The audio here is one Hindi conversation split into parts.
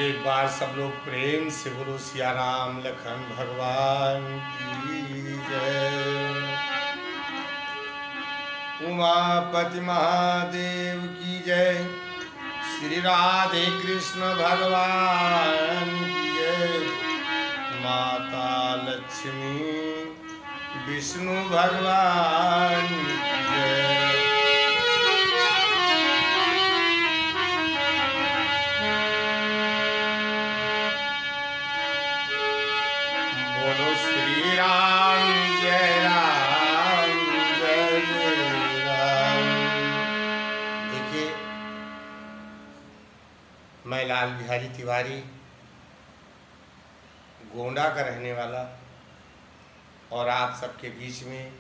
एक बार सब लोग प्रेम से बोलो सिया राम लखन भगवान की जय। उमापति महादेव की जय। श्री राधे कृष्ण भगवान की जय। माता लक्ष्मी विष्णु भगवान की जय। बोलो श्री राम जय राम जय जय राम। देखिए, मैं लाल बिहारी तिवारी गोंडा का रहने वाला और आप सबके बीच में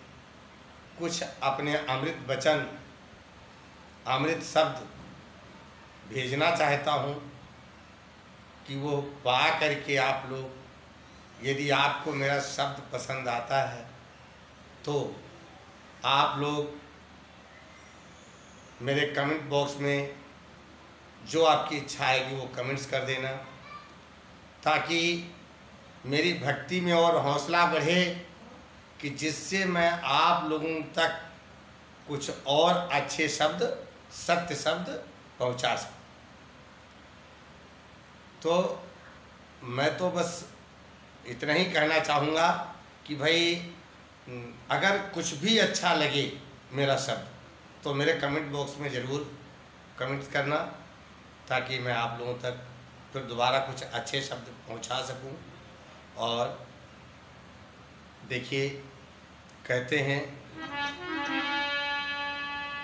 कुछ अपने अमृत वचन, अमृत शब्द भेजना चाहता हूँ कि वो पा करके आप लोग, यदि आपको मेरा शब्द पसंद आता है तो आप लोग मेरे कमेंट बॉक्स में जो आपकी इच्छा आएगी वो कमेंट्स कर देना, ताकि मेरी भक्ति में और हौसला बढ़े कि जिससे मैं आप लोगों तक कुछ और अच्छे शब्द, सत्य शब्द पहुंचा सकूं। तो मैं तो बस इतना ही कहना चाहूँगा कि भाई अगर कुछ भी अच्छा लगे मेरा शब्द तो मेरे कमेंट बॉक्स में ज़रूर कमेंट करना, ताकि मैं आप लोगों तक फिर दोबारा कुछ अच्छे शब्द पहुंचा सकूं। और देखिए, कहते हैं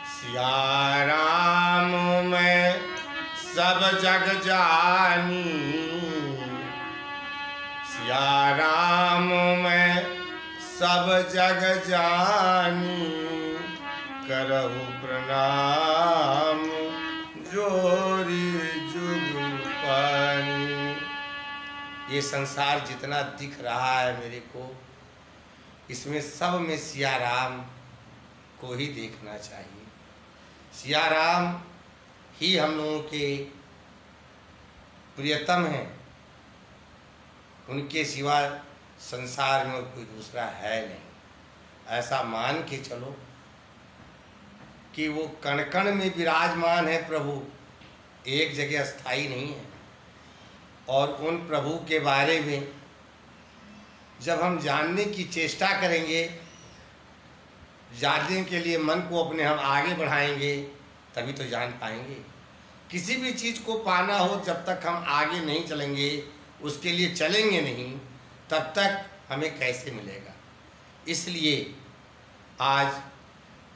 सिया राम मैं सब जग जानी, सिया राम मैं सब जग जानी, करहु प्रणाम जोरी जुग पानी। ये संसार जितना दिख रहा है मेरे को, इसमें सब में सिया राम को ही देखना चाहिए। सिया राम ही हम लोगों के प्रियतम हैं, उनके सिवा संसार में और कोई दूसरा है नहीं। ऐसा मान के चलो कि वो कण कण में विराजमान है प्रभु, एक जगह स्थायी नहीं है। और उन प्रभु के बारे में जब हम जानने की चेष्टा करेंगे, जानने के लिए मन को अपने हम आगे बढ़ाएंगे, तभी तो जान पाएंगे। किसी भी चीज़ को पाना हो, जब तक हम आगे नहीं चलेंगे, उसके लिए चलेंगे नहीं, तब तक हमें कैसे मिलेगा। इसलिए आज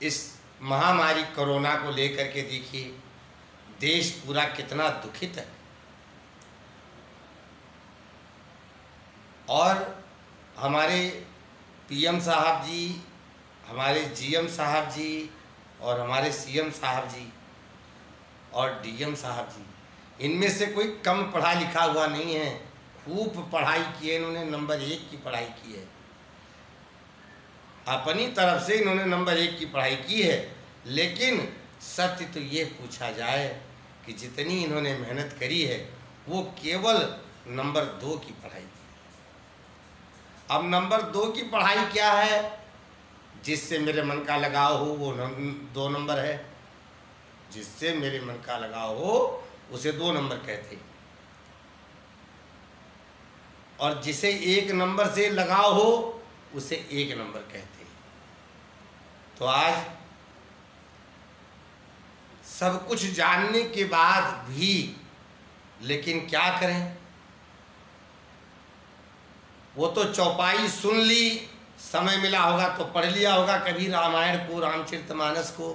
इस महामारी कोरोना को लेकर के देखिए, देश पूरा कितना दुखित है। और हमारे पीएम साहब जी, हमारे जीएम साहब जी और हमारे सीएम साहब जी और डीएम साहब जी, इनमें से कोई कम पढ़ा लिखा हुआ नहीं है। खूब पढ़ाई की है इन्होंने, नंबर 1 की पढ़ाई की है। अपनी तरफ से इन्होंने नंबर 1 की पढ़ाई की है। लेकिन सत्य तो ये पूछा जाए कि जितनी इन्होंने मेहनत करी है वो केवल नंबर 2 की पढ़ाई की। अब नंबर 2 की पढ़ाई क्या है? जिससे मेरे मन का लगाव हो वो 2 नंबर है। जिससे मेरे मन का लगाव हो उसे 2 नंबर कहते हैं। और जिसे 1 नंबर से लगाव हो उसे 1 नंबर कहते हैं। तो आज सब कुछ जानने के बाद भी लेकिन क्या करें? वो तो चौपाई सुन ली, समय मिला होगा तो पढ़ लिया होगा, कभी रामायण को, रामचरितमानस को,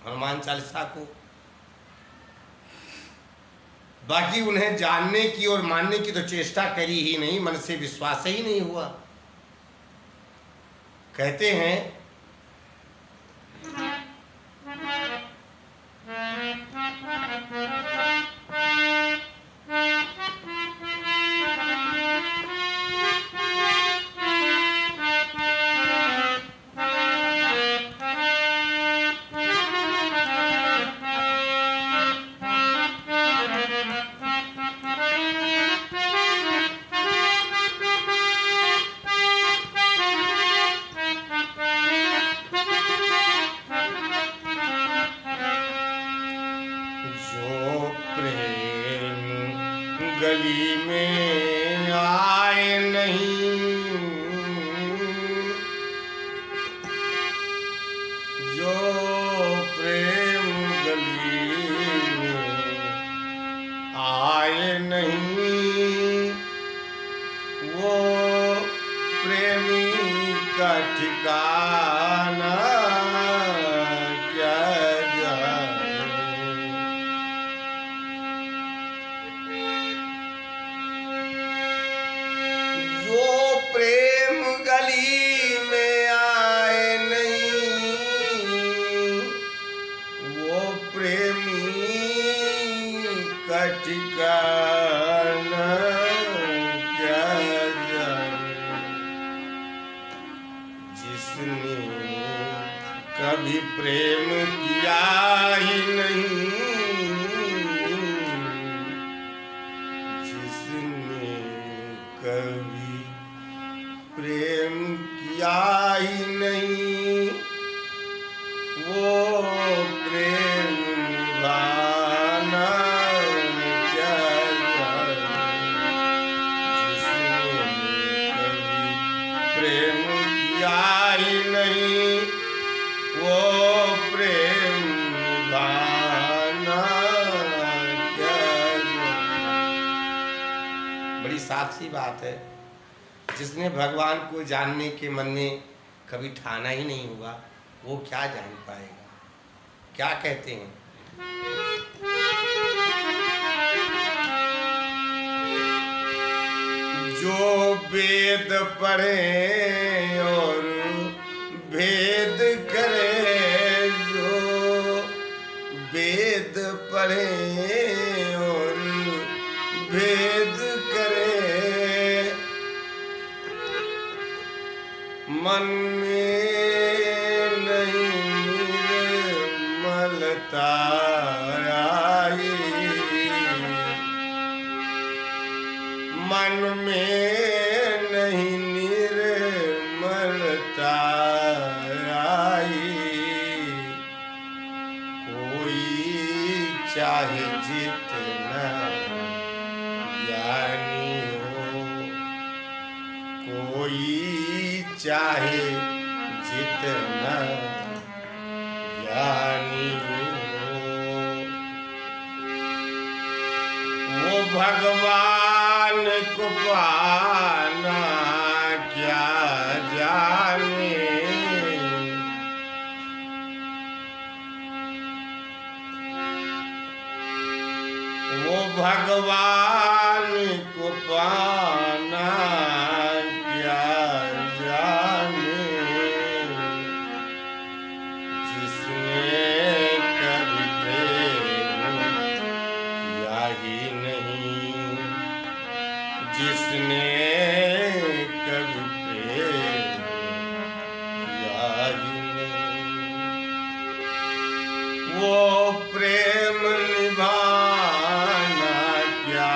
हनुमान चालीसा को। बाकी उन्हें जानने की और मानने की तो चेष्टा करी ही नहीं, मन से विश्वास ही नहीं हुआ। कहते हैं जो प्रेम गली में आए नहीं, जो प्रेम गली में आए नहीं, वो प्रेमी का ठिकाना क्या जाने। जो प्रेम गली में आए नहीं, वो प्रेमी का ठिकाना क्या जाने। जिसने कभी प्रेम किया ही नहीं, जिसने कभी प्रेम किया ही नहीं, वो प्रेम निभाना क्या जाने। जिसने कभी प्रेम किया ही नहीं, वो प्रेम निभाना क्या जाने। बड़ी साफ सी बात है। जिसने भगवान को जानने के मन में कभी ठाना ही नहीं होगा, वो क्या जान पाएगा। क्या कहते हैं, जो वेद पढ़े और भेद करे, जो वेद पढ़े और भेद करे, मन में नहीं निर्मलता आई, मन में नहीं निर्मलता आई। कोई चाहे जितना ज्ञानी हो, कोई चाहे जितना ज्ञानी हो, वो भगवान को पाना क्या जाने। वो भगवान को पाना क्या जाने। जिसने कभी प्रेम किया ही नहीं, जिसने कभी प्रेम किया ही नहीं, वो प्रेम निभाना क्या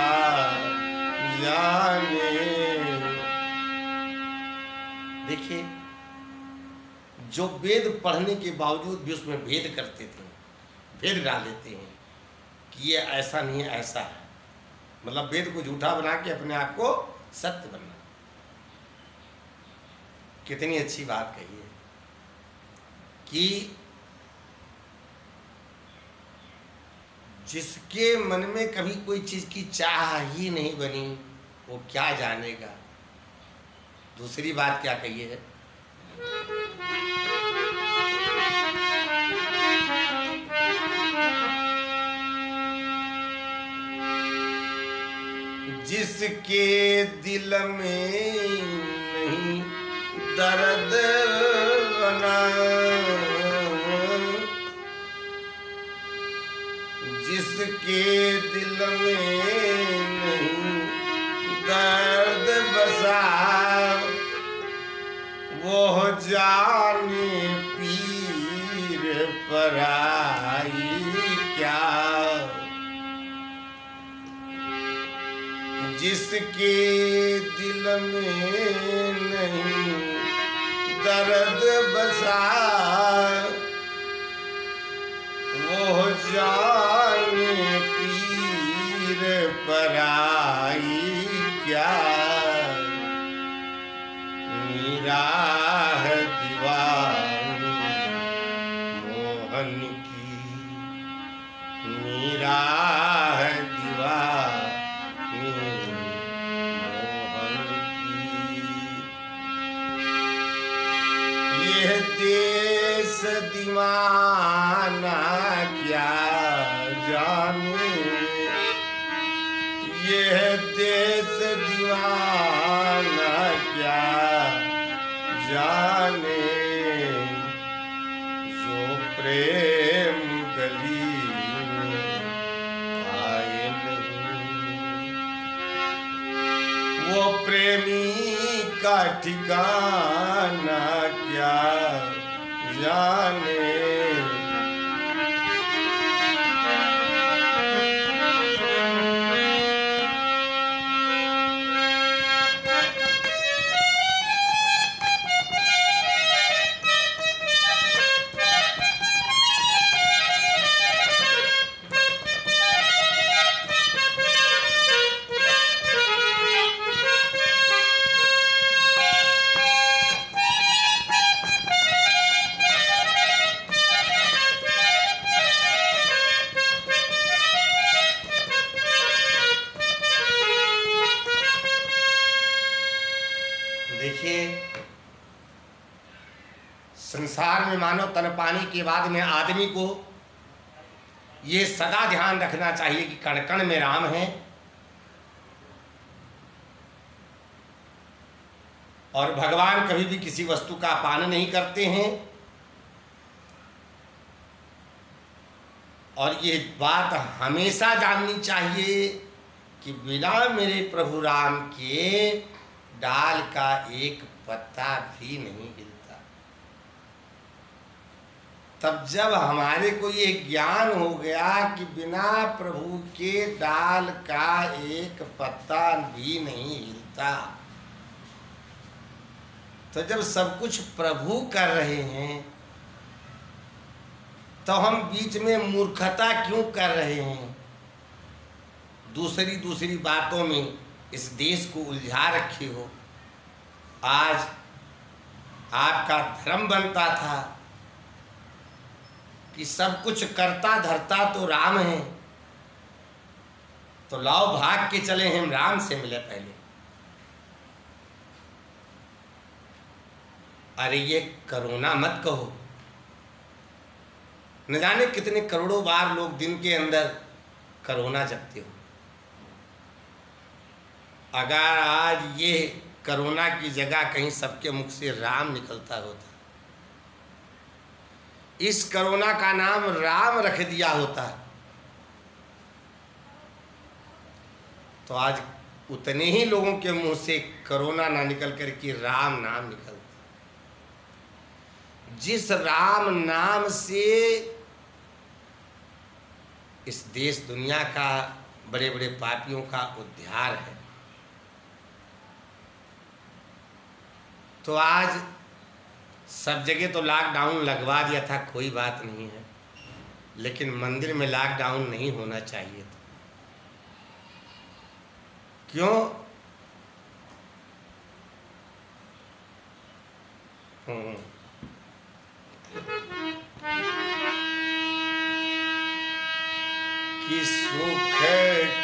जाने। देखिए, जो वेद पढ़ने के बावजूद भी उसमें भेद करते थे, भेद डाल देते हैं कि ये ऐसा नहीं है, ऐसा है। मतलब वेद को झूठा बना के अपने आप को सत्य बनना। कितनी अच्छी बात कही है कि जिसके मन में कभी कोई चीज की चाह ही नहीं बनी, वो क्या जानेगा। दूसरी बात क्या कही है, जिसके दिल में नहीं दर्द बना, जिसके दिल में नहीं दर्द बसा, वो जाने पीर पराई क्या। जिसके दिल में नहीं दर्द बसा, वो जाने पराई क्या, मीरा है दीवानी मोहन की, मीरा है दीवानी मोहन की। यह देश दीवाना क्या जाने, यह देश दीवाना क्या जाने, जो प्रेम गली में आए नहीं, वो प्रेमी का ठिकाना क्या जाने। देखिए, संसार में मानो तन पाने के बाद में आदमी को ये सदा ध्यान रखना चाहिए कि कण कण में राम है, और भगवान कभी भी किसी वस्तु का पान नहीं करते हैं। और ये बात हमेशा जाननी चाहिए कि बिना मेरे प्रभु राम के डाल का एक पत्ता भी नहीं हिलता। तब जब हमारे को ये ज्ञान हो गया कि बिना प्रभु के डाल का एक पत्ता भी नहीं हिलता, तो जब सब कुछ प्रभु कर रहे हैं तो हम बीच में मूर्खता क्यों कर रहे हैं? दूसरी बातों में इस देश को उलझा रखे हो। आज आपका धर्म बनता था कि सब कुछ करता धरता तो राम है, तो लाओ भाग के चले हम राम से मिले पहले। अरे ये करोना मत कहो, न जाने कितने करोड़ों बार लोग दिन के अंदर करोना जपते हो। अगर आज ये करोना की जगह कहीं सबके मुख से राम निकलता होता, इस करोना का नाम राम रख दिया होता, तो आज उतने ही लोगों के मुंह से करोना ना निकल कर के राम नाम निकलता। जिस राम नाम से इस देश दुनिया का बड़े बड़े पापियों का उद्धार है, तो आज सब जगह तो लॉकडाउन लगवा दिया था, कोई बात नहीं है, लेकिन मंदिर में लॉकडाउन नहीं होना चाहिए था। क्यों? कि सुख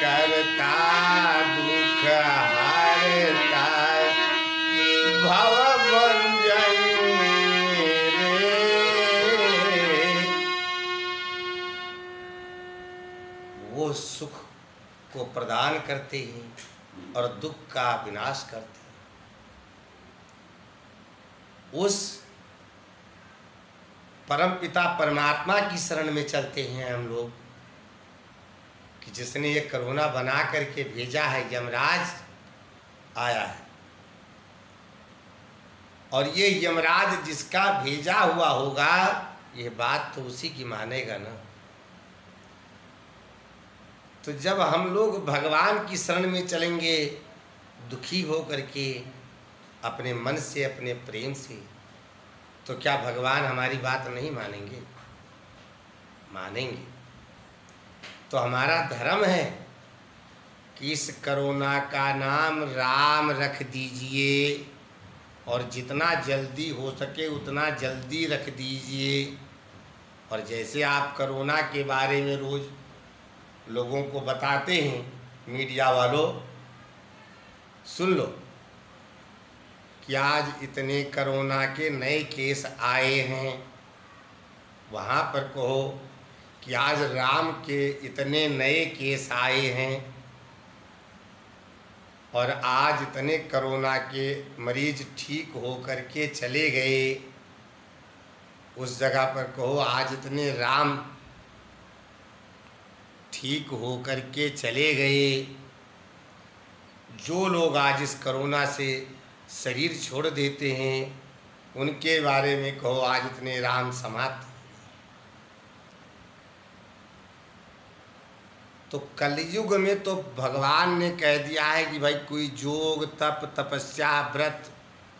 करता दुख हारता भव भंजन रे। वो सुख को प्रदान करते हैं और दुख का विनाश करते हैं। उस परमपिता परमात्मा की शरण में चलते हैं हम लोग कि जिसने ये कोरोना बना करके भेजा है, यमराज आया है, और ये यमराज जिसका भेजा हुआ होगा, ये बात तो उसी की मानेगा ना। तो जब हम लोग भगवान की शरण में चलेंगे दुखी हो करके अपने मन से, अपने प्रेम से, तो क्या भगवान हमारी बात नहीं मानेंगे? मानेंगे। तो हमारा धर्म है कि इस कोरोना का नाम राम रख दीजिए और जितना जल्दी हो सके उतना जल्दी रख दीजिए। और जैसे आप कोरोना के बारे में रोज़ लोगों को बताते हैं, मीडिया वालों सुन लो कि आज इतने कोरोना के नए केस आए हैं, वहाँ पर कहो कि आज राम के इतने नए केस आए हैं और आज इतने कोरोना के मरीज ठीक हो कर के चले गए। उस जगह पर कहो आज इतने राम ठीक हो कर के चले गए। जो लोग आज इस कोरोना से शरीर छोड़ देते हैं उनके बारे में कहो आज इतने राम समाप्त। तो कलयुग में तो भगवान ने कह दिया है कि भाई कोई योग तप तपस्या व्रत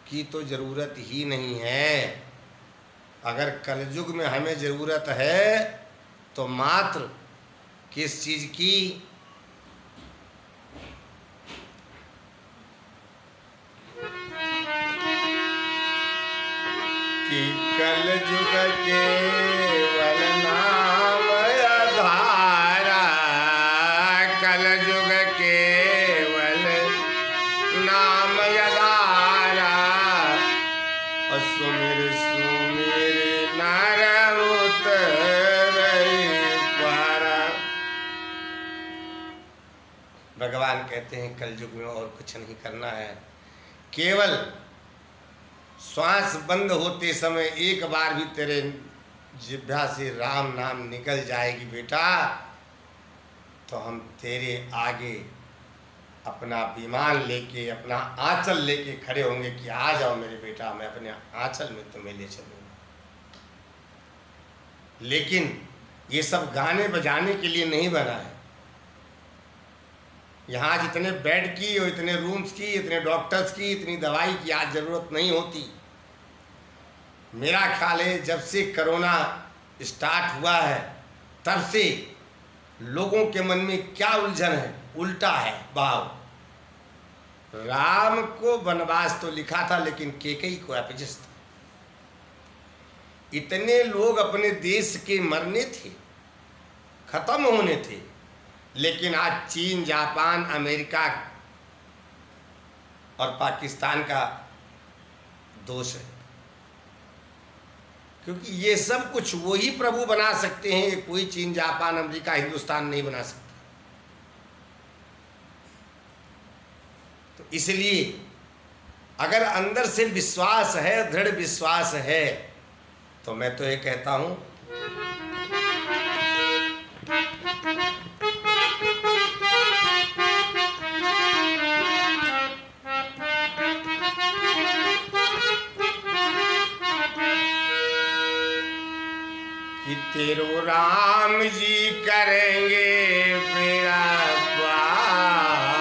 की तो ज़रूरत ही नहीं है। अगर कलयुग में हमें ज़रूरत है तो मात्र किस चीज़ की? कि कलयुग केवल नाम आधारा, कलयुग केवल नाम आधारा, और सुमिर सुमिर नर उतरई पारा। भगवान कहते हैं कलयुग में और कुछ नहीं करना है, केवल श्वास बंद होते समय एक बार भी तेरे जिह्वा से राम नाम निकल जाएगी बेटा, तो हम तेरे आगे अपना विमान लेके अपना आंचल लेके खड़े होंगे कि आ जाओ मेरे बेटा, मैं अपने आंचल में तुम्हें ले चलूँगा। लेकिन ये सब गाने बजाने के लिए नहीं बना है। यहाँ जितने बेड की और इतने रूम्स की, इतने डॉक्टर्स की, इतनी दवाई की आज ज़रूरत नहीं होती। मेरा ख्याल है जब से कोरोना स्टार्ट हुआ है तब से लोगों के मन में क्या उलझन है, उल्टा है भाव। राम को वनवास तो लिखा था लेकिन कैकेयी को अपजस था। इतने लोग अपने देश के मरने थे, खत्म होने थे, लेकिन आज चीन, जापान, अमेरिका और पाकिस्तान का दोष है, क्योंकि ये सब कुछ वही प्रभु बना सकते हैं। कोई चीन, जापान, अमेरिका, हिंदुस्तान नहीं बना सकता। तो इसलिए अगर अंदर से विश्वास है, दृढ़ विश्वास है, तो मैं तो ये कहता हूं कि तेरो राम जी करेंगे बेड़ा पार।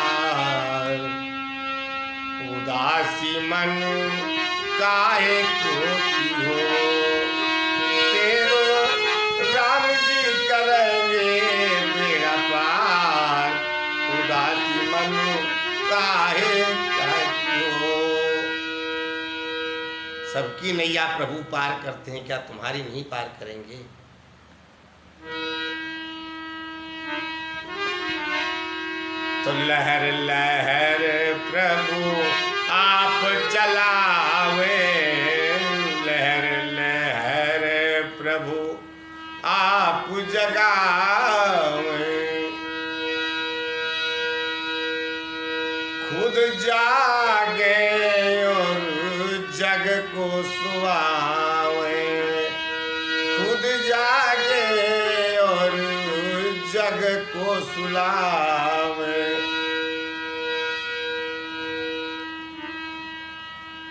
उदासी मन काहे को हो, तेरो राम जी करेंगे बेड़ा पार। उदासी मन काहे हो। सबकी नैया प्रभु पार करते हैं, क्या तुम्हारी नहीं पार करेंगे? तो लहर लहर प्रभु आप चलावे, लहर लहर प्रभु आप जगावे। खुद जागे और जग को सुआवे, खुद जागे और जग को सुलावे।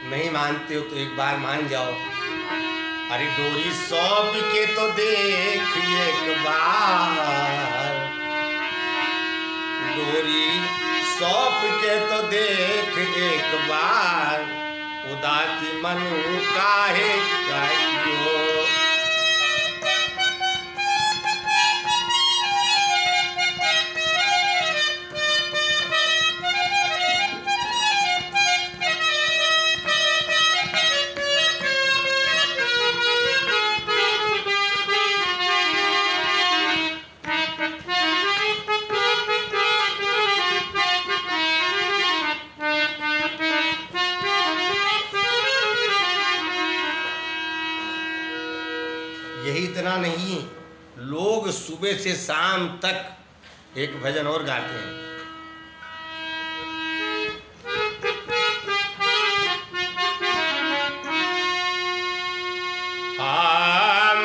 नहीं मानते हो तो एक बार मान जाओ। अरे डोरी सौंप के तो देख एक बार, डोरी सौंप के तो देख एक बार। उदासी मन काहे कायो। सुबह से शाम तक एक भजन और गाते हैं।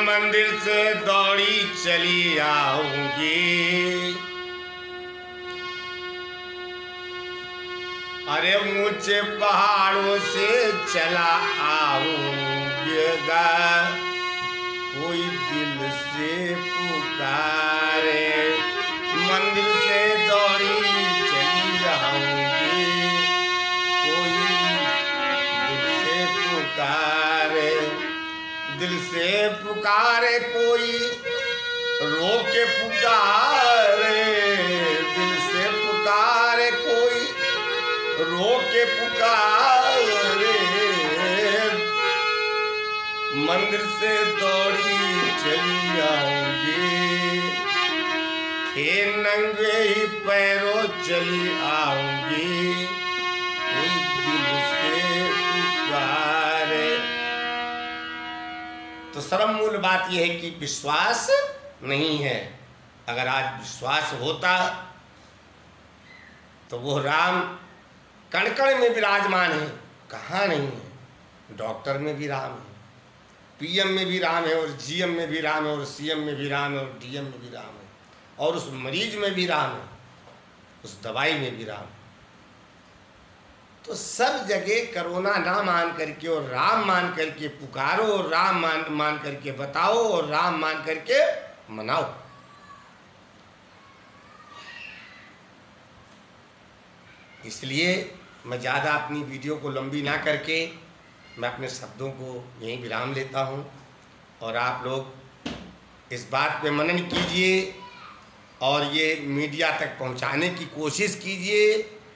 मंदिर से दौड़ी चली आऊंगी, अरे ऊंचे पहाड़ों से चला आऊंगा, कोई दिल से पुकारे। मंदिर से दौड़ी चली आऊंगी, कोई दिल से पुकारे। दिल से पुकारे कोई, रो के पुकारे। दिल से पुकारे कोई, रो के पुकारे। मंदिर से दौड़ी चली आऊंगी, हे नंगे ही पैरों चली आऊंगी, कोई दिल से पुकारे। तो सर्वमूल बात यह है कि विश्वास नहीं है। अगर आज विश्वास होता तो वो राम कण कण में विराजमान है, कहाँ नहीं है। डॉक्टर में भी राम है, पीएम में भी राम है, और जीएम में भी राम है, और सीएम में भी राम है, और डीएम में भी राम है, और उस मरीज में भी राम है, उस दवाई में भी राम है। तो सब जगह करोना ना मान करके और राम मान करके पुकारो, और राम मान करके बताओ, और राम मान करके मनाओ। इसलिए मैं ज़्यादा अपनी वीडियो को लंबी ना करके मैं अपने शब्दों को यहीं विराम लेता हूँ, और आप लोग इस बात पे मनन कीजिए और ये मीडिया तक पहुँचाने की कोशिश कीजिए।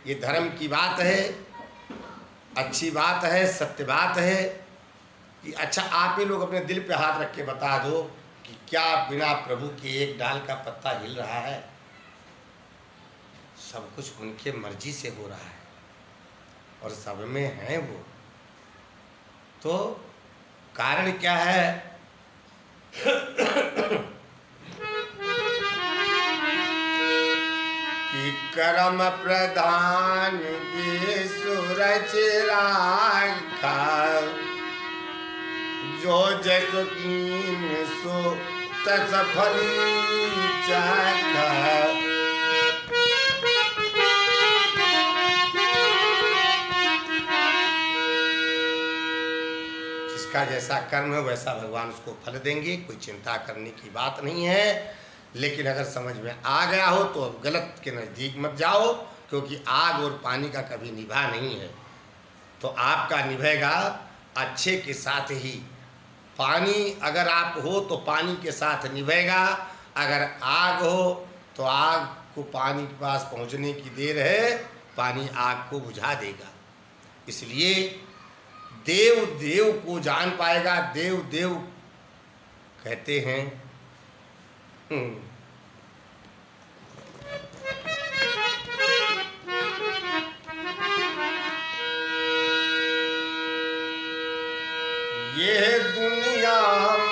ये धर्म की बात है, अच्छी बात है, सत्य बात है कि अच्छा आप ही लोग अपने दिल पे हाथ रख के बता दो कि क्या बिना प्रभु के एक डाल का पत्ता हिल रहा है? सब कुछ उनके मर्जी से हो रहा है और सब में है वो। तो कारण क्या है? कि कर्म प्रधान सूरज राखा, जो जस कीन सो तस फली चाखा। जिसका जैसा कर्म है वैसा भगवान उसको फल देंगे, कोई चिंता करने की बात नहीं है। लेकिन अगर समझ में आ गया हो तो अब गलत के नज़दीक मत जाओ, क्योंकि आग और पानी का कभी निभा नहीं है। तो आपका निभेगा अच्छे के साथ ही। पानी अगर आप हो तो पानी के साथ निभेगा, अगर आग हो तो आग को पानी के पास पहुंचने की देर है, पानी आग को बुझा देगा। इसलिए देव देव को जान पाएगा, देव देव कहते हैं। ये दुनिया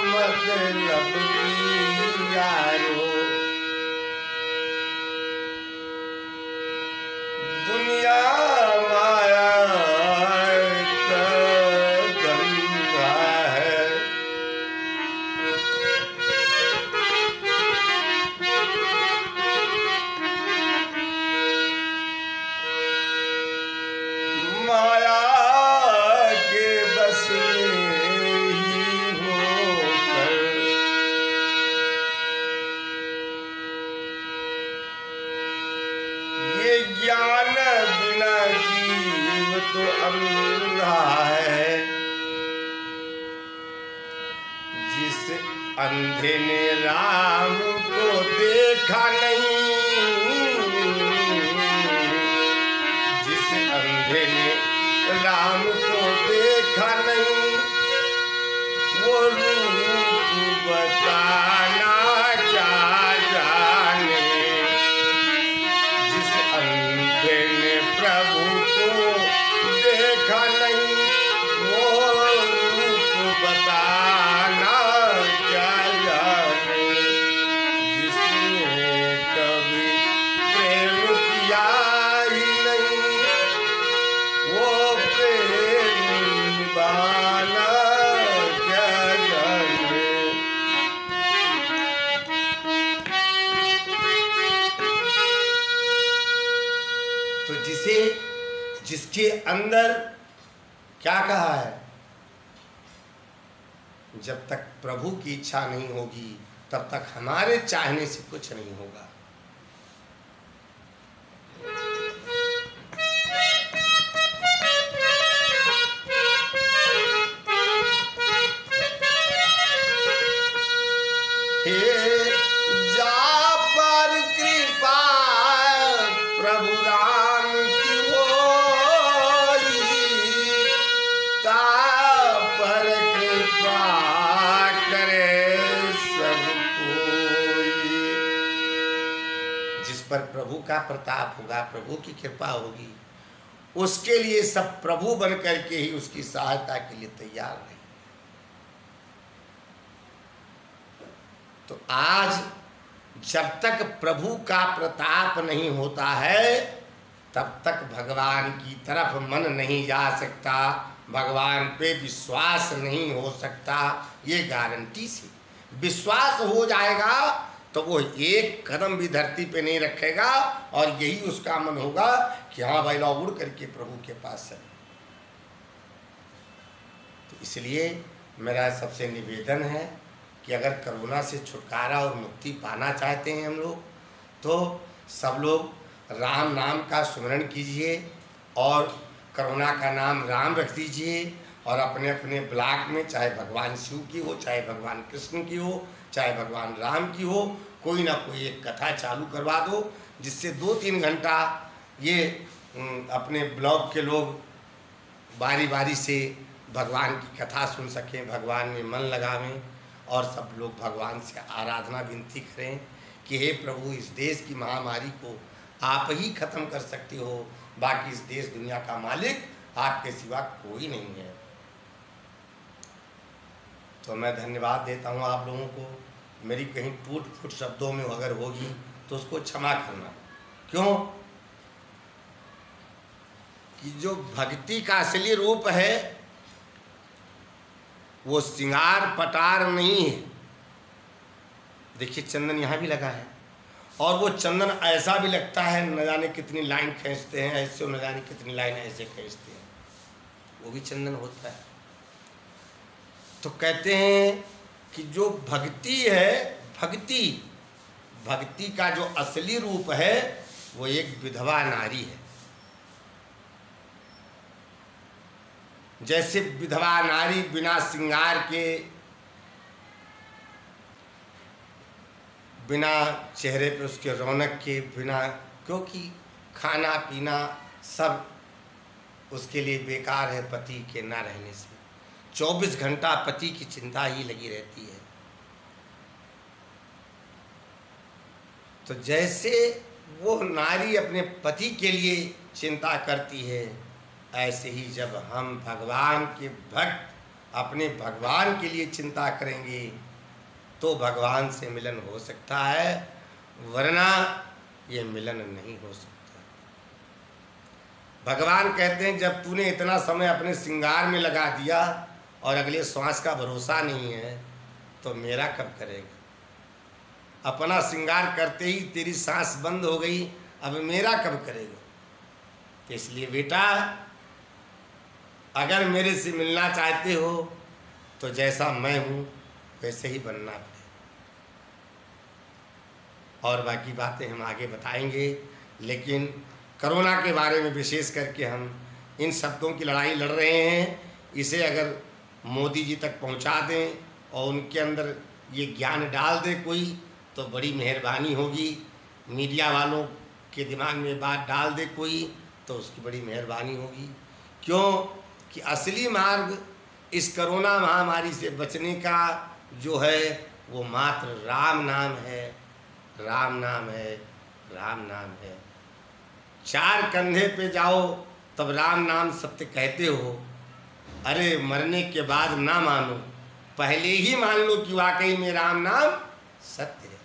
मतलब की यारो, दुनिया माया का गंगा है। माया के बस में ही होकर ये ज्ञान बिना जीव तो अंधा है। जिस अंधे ने राम को देखा नहीं, जिस अंधे ने राम को देखा नहीं, वो रूप बताना क्या जाने। जिस अंधे ने प्रभु को देखा नहीं, वो रूप बताना क्या जाने। जिस जिसके अंदर क्या कहा है, जब तक प्रभु की इच्छा नहीं होगी तब तक हमारे चाहने से कुछ नहीं होगा। पर प्रभु का प्रताप होगा, प्रभु की कृपा होगी, उसके लिए सब प्रभु बन करके ही उसकी सहायता के लिए तैयार रहे। तो आज जब तक प्रभु का प्रताप नहीं होता है तब तक भगवान की तरफ मन नहीं जा सकता, भगवान पे विश्वास नहीं हो सकता। ये गारंटी से विश्वास हो जाएगा तो वो एक कदम भी धरती पे नहीं रखेगा और यही उसका मन होगा कि हाँ भाई लो उड़ करके प्रभु के पास चले। तो इसलिए मेरा सबसे निवेदन है कि अगर कोरोना से छुटकारा और मुक्ति पाना चाहते हैं हम लोग, तो सब लोग राम नाम का स्मरण कीजिए और कोरोना का नाम राम रख दीजिए और अपने अपने ब्लॉक में, चाहे भगवान शिव की हो, चाहे भगवान कृष्ण की हो, चाहे भगवान राम की हो, कोई ना कोई एक कथा चालू करवा दो, जिससे 2-3 घंटा ये अपने ब्लॉक के लोग बारी बारी से भगवान की कथा सुन सकें, भगवान में मन लगावें और सब लोग भगवान से आराधना विनती करें कि हे प्रभु, इस देश की महामारी को आप ही ख़त्म कर सकते हो, बाकी इस देश दुनिया का मालिक आपके सिवा कोई नहीं है। तो मैं धन्यवाद देता हूँ आप लोगों को। मेरी कहीं टूट फूट शब्दों में अगर होगी तो उसको क्षमा करना। क्यों कि जो भक्ति का असली रूप है वो श्रृंगार पटार नहीं है। देखिए चंदन यहाँ भी लगा है और वो चंदन ऐसा भी लगता है न जाने कितनी लाइन खींचते हैं ऐसे, न जाने कितनी लाइन ऐसे खींचते हैं, वो भी चंदन होता है। तो कहते हैं कि जो भक्ति है, भक्ति का जो असली रूप है वो एक विधवा नारी है। जैसे विधवा नारी बिना श्रृंगार के, बिना चेहरे पे उसके रौनक के, बिना, क्योंकि खाना पीना सब उसके लिए बेकार है पति के ना रहने से। 24 घंटा पति की चिंता ही लगी रहती है। तो जैसे वो नारी अपने पति के लिए चिंता करती है, ऐसे ही जब हम भगवान के भक्त अपने भगवान के लिए चिंता करेंगे तो भगवान से मिलन हो सकता है, वरना ये मिलन नहीं हो सकता। भगवान कहते हैं जब तूने इतना समय अपने श्रृंगार में लगा दिया और अगले श्वास का भरोसा नहीं है तो मेरा कब करेगा। अपना श्रृंगार करते ही तेरी सांस बंद हो गई, अब मेरा कब करेगा। तो इसलिए बेटा, अगर मेरे से मिलना चाहते हो तो जैसा मैं हूँ वैसे ही बनना पड़े। और बाकी बातें हम आगे बताएंगे, लेकिन कोरोना के बारे में विशेष करके हम इन शब्दों की लड़ाई लड़ रहे हैं। इसे अगर मोदी जी तक पहुंचा दें और उनके अंदर ये ज्ञान डाल दे कोई, तो बड़ी मेहरबानी होगी। मीडिया वालों के दिमाग में बात डाल दे कोई, तो उसकी बड़ी मेहरबानी होगी। क्यों कि असली मार्ग इस कोरोना महामारी से बचने का जो है वो मात्र राम नाम है, राम नाम है, राम नाम है। 4 कंधे पे जाओ तब राम नाम सत्य कहते हो। अरे मरने के बाद ना मानो, पहले ही मान लो कि वाकई में राम नाम सत्य है।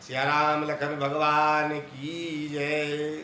सिया राम लखन भगवान की जय।